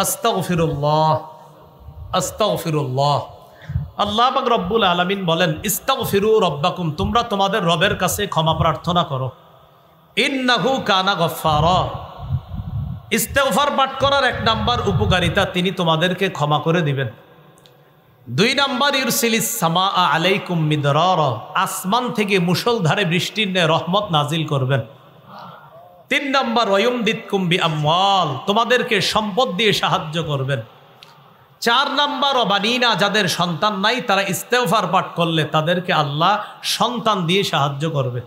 আস্তাগফিরুল্লাহ, আস্তাগফিরুল্লাহ। আল্লাহ পাক রব্বুল আলামিন বলেন, ইস্তাগফিরু রব্বাকুম, তোমরা তোমাদের রবের কাছে ক্ষমা প্রার্থনা করো। ইন্নাহু কানা গফফারা, ইস্তেগফার পাঠ করার 1 নাম্বার উপকারিতা, তিনি তোমাদেরকে ক্ষমা করে দিবেন। 2 নাম্বার, ইউরসিলিস সামাআ আলাইকুম মিদরারা, আসমান থেকে মুষলধারে বৃষ্টির ন্যায় রহমত নাজিল করবেন। 3 নাম্বার, ওয়ায়ুমদিদকুম বিআমওয়াল, তোমাদেরকে সম্পদ দিয়ে সাহায্য করবেন। 4 নাম্বার, ওয়াবানিনা, যাদের সন্তান নাই তারা ইস্তেগফার পাঠ করলে তাদেরকে আল্লাহ সন্তান দিয়ে সাহায্য করবে।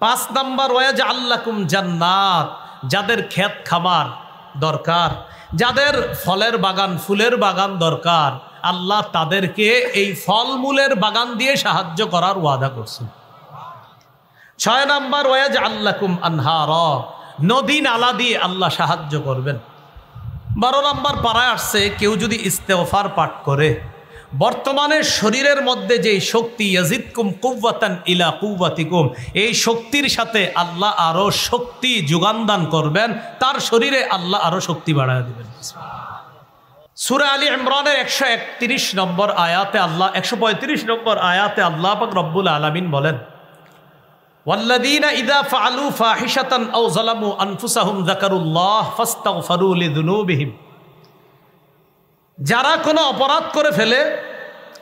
5 নাম্বার, ওয়াজআল লাকুম জান্নাত, যাদের ক্ষেত খামার দরকার, যাদের ফলের বাগান ফুলের বাগান দরকার, আল্লাহ তাদেরকে এই ফলমূলের বাগান দিয়ে সাহায্য করার ওয়াদা করছেন। 6 নাম্বার, ওয়াজআল লাকুম আনহারা, নদী নালা দিয়ে আল্লাহ সাহায্য করবেন। 12 নাম্বার পারায় আসছে, কেউ যদি ইস্তেগফার পাঠ করে বর্তমানে শরীরের মধ্যে যে শক্তি, ইয়াজিদকুম কুওয়াতান ইলা কুওয়াতিকুম, এই শক্তির সাথে আল্লাহ আরো শক্তি যোগান দান করবেন, তার শরীরে আল্লাহ আরো শক্তি বাড়ায় দিবেন। সূরা আলী ইমরানের 131 নম্বর আয়াতে আল্লাহ, 135 নম্বর আয়াতে আল্লাহ পাক রব্বুল আলামিন বলেন, ওয়াল্লাযীনা ইযা ফাআলু ফাহিশাতান আও যালামু আনফুসাহুম যাকারুল্লাহ ফাস্তাগফারু লিযুনুবিহিম, যারা কোনো অপরাধ করে ফেলে,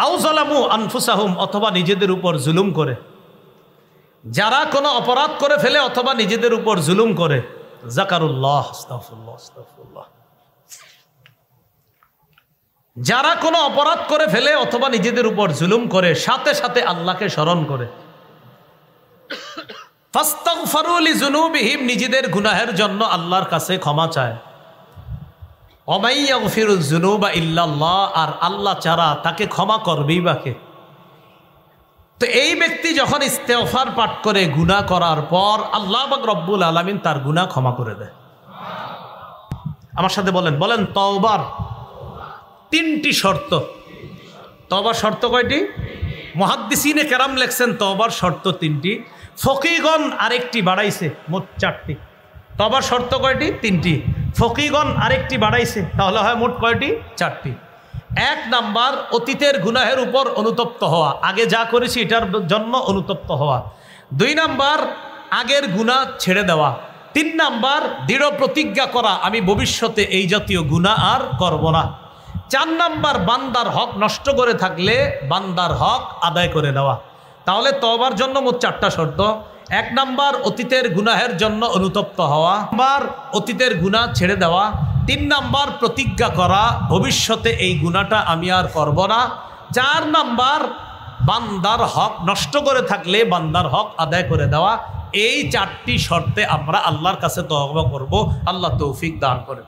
আও যালামু আনফুসাহুম, অথবা নিজেদের উপর জুলুম করে, যারা কোনো অপরাধ করে ফেলে অথবা নিজেদের উপর জুলুম করে, যাকারুল্লাহ, আস্তাগফিরুল্লাহ, আস্তাগফিরুল্লাহ, যারা কোনো অপরাধ করে ফেলে অথবা নিজেদের উপর জুলুম করে, সাথে সাথে আল্লাহকে স্মরণ করে, ফাস্তাগফারু লিযুনুবিহিম, নিজেদের গুনাহের জন্য আল্লাহর কাছে ক্ষমা চায়। ওয়া ইয়াগফিরুয যুনুবা ইল্লাল্লাহ, আর আল্লাহ ছাড়া তাকে ক্ষমা করবেই বা কে? তো এই ব্যক্তি যখন ইস্তেগফার পাঠ করে গুনাহ করার পর আল্লাহ পাক রব্বুল আলামিন তার গুনাহ ক্ষমা করে দেয়। আমার সাথে বলেন, বলেন তওবার 3টি শর্ত। তওবার শর্ত কয়টি? মুহাদ্দিসিনে কেরাম লেখছেন তওবার শর্ত 3টি, ফকিগণ আরেকটি বাড়াইছে, মোট 4টি। তওবার শর্ত কয়টি? 3টি। ফকিগণ আরেকটি বাড়াইছে, তাহলে হয় মোট কয়টি? 4টি। 1 নাম্বার, অতীতের গুনাহের উপর অনুতপ্ত হওয়া, আগে যা করেছি এটার জন্য অনুতপ্ত হওয়া। 2 নাম্বার, আগের গুনাহ ছেড়ে দেওয়া। 3 নাম্বার, দৃঢ় প্রতিজ্ঞা করা, আমি ভবিষ্যতে এই জাতীয় গুনাহ আর করব না। 4 নাম্বার, বান্দার হক নষ্ট করে থাকলে বান্দার হক আদায় করে দেওয়া। তাহলে তওবার জন্য মোট 4টা শর্ত। 1 নাম্বার, অতীতের গুনাহের জন্য অনুতপ্ত হওয়া। 2 নাম্বার, অতীতের গুনাহ ছেড়ে দেওয়া। 3 নাম্বার, প্রতিজ্ঞা করা, ভবিষ্যতে এই গুনাহটা আমি আর করব না। 4 নাম্বার, বান্দার হক নষ্ট করে থাকলে বান্দার হক আদায় করে দেওয়া। এই 4টি শর্তে আমরা আল্লাহর কাছে তওবা করব, আল্লাহ তৌফিক দান করেন।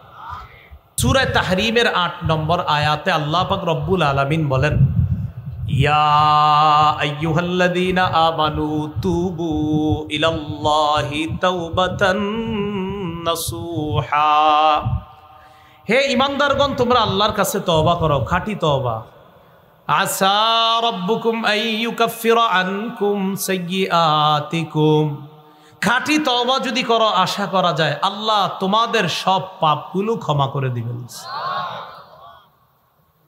সূরা তাহরিমের 8 নম্বর আয়াতে আল্লাহ পাক রব্বুল আলামিন বলেন, ইয়া আইয়ুহাল্লাযীনা আমানু তুবু ইলাল্লাহি তাওবাতান নাসুহা, হে ঈমানদারগণ তোমরা আল্লাহর কাছে তওবা করো, খাঁটি তওবা। আসা রাব্বুকুম আইয়ুকাফিরা আনকুম সাইয়্যাতিকুম, খাঁটি তওবা যদি করো আশা করা যায় আল্লাহ তোমাদের সব পাপগুলো ক্ষমা করে দিবেন।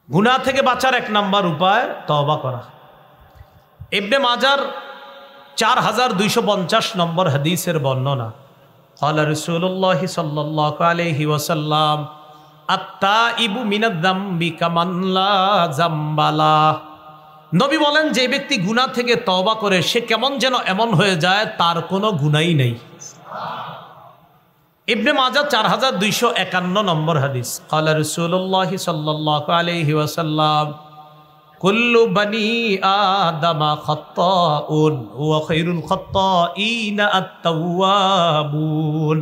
গুনাহ থেকে বাঁচার 1 নাম্বার উপায় তওবা করা। ইবনে মাজার 4250 নম্বর হাদিসের বর্ণনা, ক্বালা রাসূলুল্লাহ সাল্লাল্লাহু আলাইহি ওয়াসাল্লাম, আত-তাইবু মিনায যামবি কামান লা যামবালা, নবী বলেন যে ব্যক্তি গুনাহ থেকে তওবা করে সে কেমন যেন এমন হয়ে যায় তার কোনো গুনাহই নেই। ইবনে মাজাহ 4251 নম্বর হাদিস, ক্বালা রাসূলুল্লাহ সাল্লাল্লাহু আলাইহি ওয়াসাল্লাম, কুল্লু বনি আদম খাত্তাউন ওয়া খায়রুল খাত্তাইনা আত-তাওয়াবুন,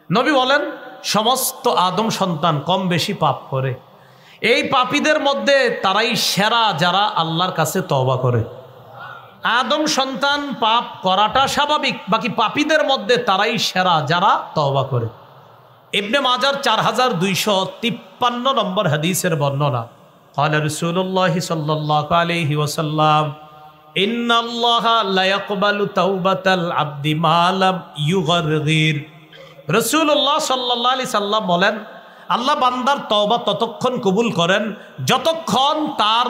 নবী বলেন সমস্ত আদম সন্তান কম বেশি পাপ করে, এই পাপীদের মধ্যে তারাই সেরা যারা আল্লাহর কাছে তওবা করে। আদম সন্তান পাপ করাটা স্বাভাবিক, বাকি পাপীদের মধ্যে তারাই সেরা যারা তওবা করে। ইবনে মাজার 4253 নম্বর হাদিসের বর্ণনা, ক্বালা রাসূলুল্লাহ সাল্লাল্লাহু আলাইহি ওয়াসাল্লাম, ইন্নাল্লাহা লা ইয়াকবালু তাওবাতাল আবদি মা লাম ইউগারগির, রাসূলুল্লাহ সাল্লাল্লাহু আলাইহি সাল্লাম বলেন আল্লাহ বান্দার তওবা ততক্ষণ কবুল করেন যতক্ষণ তার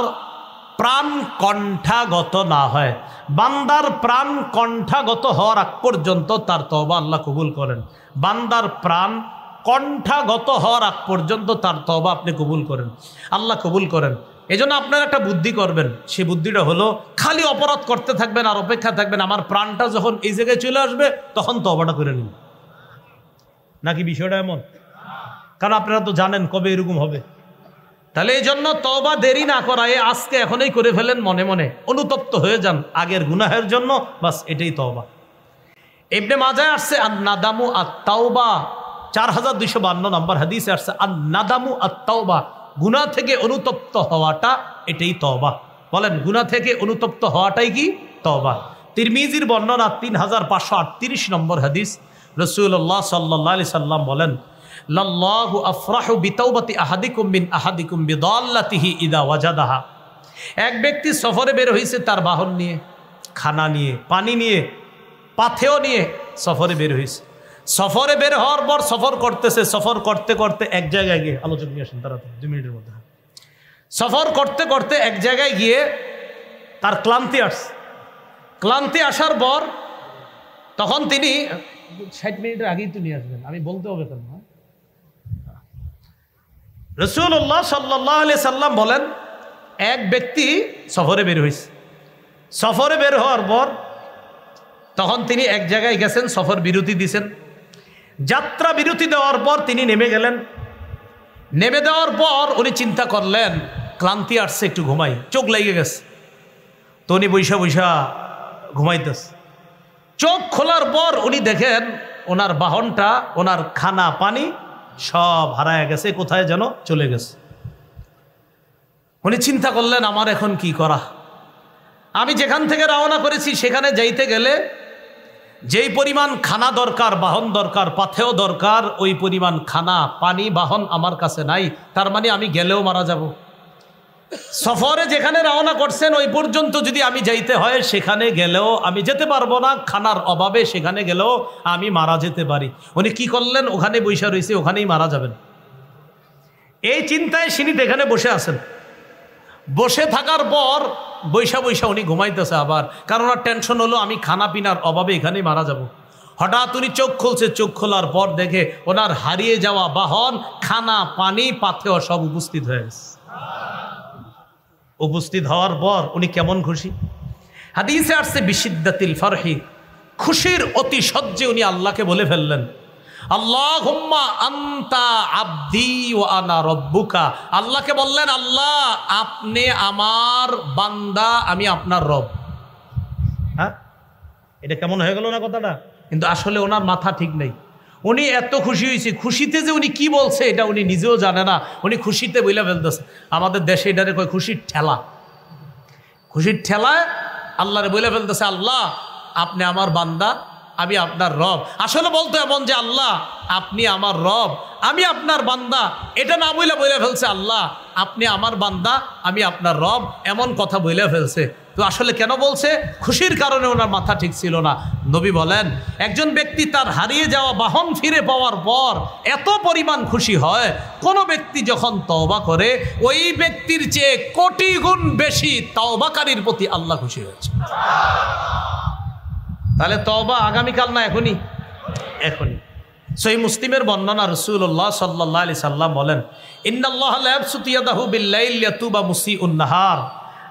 প্রাণ কণ্ঠাগত না হয়। বান্দার প্রাণ কণ্ঠাগত হওয়ার আগ পর্যন্ত তার তওবা আল্লাহ কবুল করেন। বান্দার প্রাণ কণ্ঠাগত হওয়ার আগ পর্যন্ত তার তওবা আপনি কবুল করেন, আল্লাহ কবুল করেন। এজন্য আপনারা একটা বুদ্ধি করবেন, সেই বুদ্ধিটা হলো খালি অপরাধ করতে থাকবেন আর অপেক্ষা থাকবেন আমার প্রাণটা যখন এই জায়গায় চলে আসবে তখন তওবাটা করে নিন। নাকি বিষয়টা এমন? কারণ আপনারা তো জানেন কবে এরকম হবে। তাহলে এই জন্য তওবা দেরি না করায় আজকে এখনই করে ফেলেন, মনে মনে অনুতপ্ত হয়ে যান আগের গুনাহের জন্য, বাস এটাই তওবা। ইবনে মাজাহ আসছে আন-নাদামু আত-তাওবা, 4252 নম্বর হাদিসে আসছে আন-নাদামু আত-তাওবা, গুনাহ থেকে অনুতপ্ত হওয়াটা এটাই তওবা। বলেন গুনাহ থেকে অনুতপ্ত হওয়াটাই কি তওবা? তিরমিজির বর্ণনা 3538 নম্বর হাদিস, রাসূলুল্লাহ সাল্লাল্লাহু আলাইহি সাল্লাম বলেন লাল্লাহু আফরাহু বিতাওবাতি আহাদিকুম মিন আহাদিকুম বিদাল্লাতিহি ইদা ওয়াজাদাহা। এক ব্যক্তি সফরে বের হয়েছে তার বাহন নিয়ে, খানা নিয়ে, পানি নিয়ে, পাথেও নিয়ে সফরে বের হয়েছে। সফরে বের হওয়ার পর সফর করতেছে, সফর করতে করতে এক জায়গায় গিয়ে, আলোচনা নিয়ে আসেন তাড়াতাড়ি 2 মিনিটের মধ্যে। সফর করতে করতে এক জায়গায় গিয়ে তার ক্লান্তি আসছে। ক্লান্তি আসার পর তখন তিনি 60 মিনিটের আগেই তো নিয়ে আসবেন, আমি বলতে হবে কেন? রাসূলুল্লাহ সাল্লাল্লাহু আলাইহি সাল্লাম বলেন এক ব্যক্তি সফরে বের হয়েছে। সফরে বের হওয়ার পর তখন তিনি এক জায়গায় গেছেন, সফর বিরতি দিয়েছেন। যাত্রা বিরতি দেওয়ার পর তিনি নেমে গেলেন। নেমে দেওয়ার পর উনি চিন্তা করলেন ক্লান্তি আসছে, একটু ঘুমাই, চোখ লেগে গেছে। তো উনি বৈশা বৈশা ঘুমাইতেছে। চোখ খোলার পর উনি দেখেন ওনার বাহনটা, ওনার খানা পানি সব হারায় গেছে, কোথায় যেন চলে গেছে। উনি চিন্তা করলেন আমার এখন কি করা? আমি যেখান থেকে রওনা করেছি সেখানে যাইতে গেলে যেই পরিমাণ খানা দরকার, বাহন দরকার, পাথেও দরকার, ওই পরিমাণ খানা পানি বাহন আমার কাছে নাই। তার মানে আমি গেলেও মারা যাব। সফরে যেখানে রওনা করছেন ওই পর্যন্ত যদি আমি যাইতে হয় সেখানে গেলেও আমি যেতে পারবো না, খানার অভাবে সেখানে গেলেও আমি মারা যেতে পারি। উনি কি করলেন? ওখানে বসে রয়েছে, ওখানেই মারা যাবেন। এই চিন্তায় তিনি এখানে বসে আছেন। বসে থাকার পর বৈশা বৈশা উনি ঘুমাইতেছে আবার, কারণ ওনার টেনশন হলো আমি খানা পিনার অভাবে এখানেই মারা যাব। হঠাৎ উনি চোখ খুলছে, চোখ খোলার পর দেখে ওনার হারিয়ে যাওয়া বাহন, খানা পানি পাথেও সব উপস্থিত হয়ে গেছে। উপস্থিত হওয়ার পর উনি কেমন খুশি! হাদিসে আসছে বিশিদ্দাতিল ফারহি, খুশির অতি সহ্যে উনি আল্লাহকে বলে ফেললেন আল্লাহুম্মা আনতা আবদি ওয়া আনা রব্বুকা। আল্লাহকে বললেন আল্লাহ আপনি আমার বান্দা, আমি আপনার রব। হ্যাঁ, এটা কেমন হয়ে গেল না কথাটা? কিন্তু আসলে ওনার মাথা ঠিক নেই। উনি এত খুশি হয়েছে, খুশিতে যে উনি কি বলছে এটা উনি নিজেও জানে না। উনি খুশিতে বইলা ফেলতেছে, আমাদের দেশে এটারে কয় খুশির ঠেলা। খুশির ঠেলায় আল্লাহরে বইলা ফেলতেছে আল্লাহ আপনি আমার বান্দা, আমি আপনার রব। আসলে বলতো এমন যে আল্লাহ আপনি আমার রব, আমি আপনার বান্দা। এটা না বইলা ফেলছে আল্লাহ আপনি আমার বান্দা, আমি আপনার রব, এমন কথা বইলা ফেলছে। তো আসলে কেন বলছে? খুশির কারণে ওনার মাথা ঠিক ছিল না। নবী বলেন একজন ব্যক্তি তার হারিয়ে যাওয়া বাহন ফিরে পাওয়ার পর এত পরিমাণ খুশি হয়, কোন ব্যক্তি যখন তওবা করে ওই ব্যক্তির চেয়ে কোটি গুণ বেশি তওবাকারীর প্রতি আল্লাহ খুশি হয়েছে। তাহলে তওবা আগামীকাল না এখনই? এখনই। সহিহ মুসলিমের বর্ণনা, রাসূলুল্লাহ সাল্লাল্লাহু আলাইহি সাল্লাম বলেন ইন্নাল্লাহা লা ইয়াবসুতু ইয়াদাহু বিল-লাইল লিয়াতুবা মুসিউন নাহার।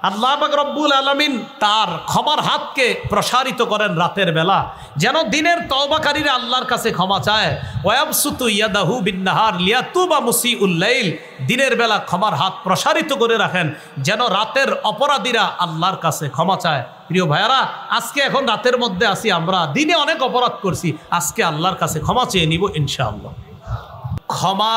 আল্লাহ পাক রব্বুল আলামিন তার ক্ষমার হাতকে প্রসারিত করেন রাতের বেলা, যেন দিনের তওবাকারীরা আল্লাহর কাছে ক্ষমা চায়। ওয়ায়াবসুতু ইয়াদাহু বিন-নাহার লিয়াতুবা মুসিউল লাইল, দিনের বেলা ক্ষমার হাত প্রসারিত করে রাখেন যেন রাতের অপরাধীরা আল্লাহর কাছে ক্ষমা চায়। প্রিয় ভাইয়ারা, আজকে এখন রাতের মধ্যে আছি আমরা, দিনে অনেক অপরাধ করছি, আজকে আল্লাহর কাছে ক্ষমা চেয়ে নিব ইনশাআল্লাহ। ক্ষমা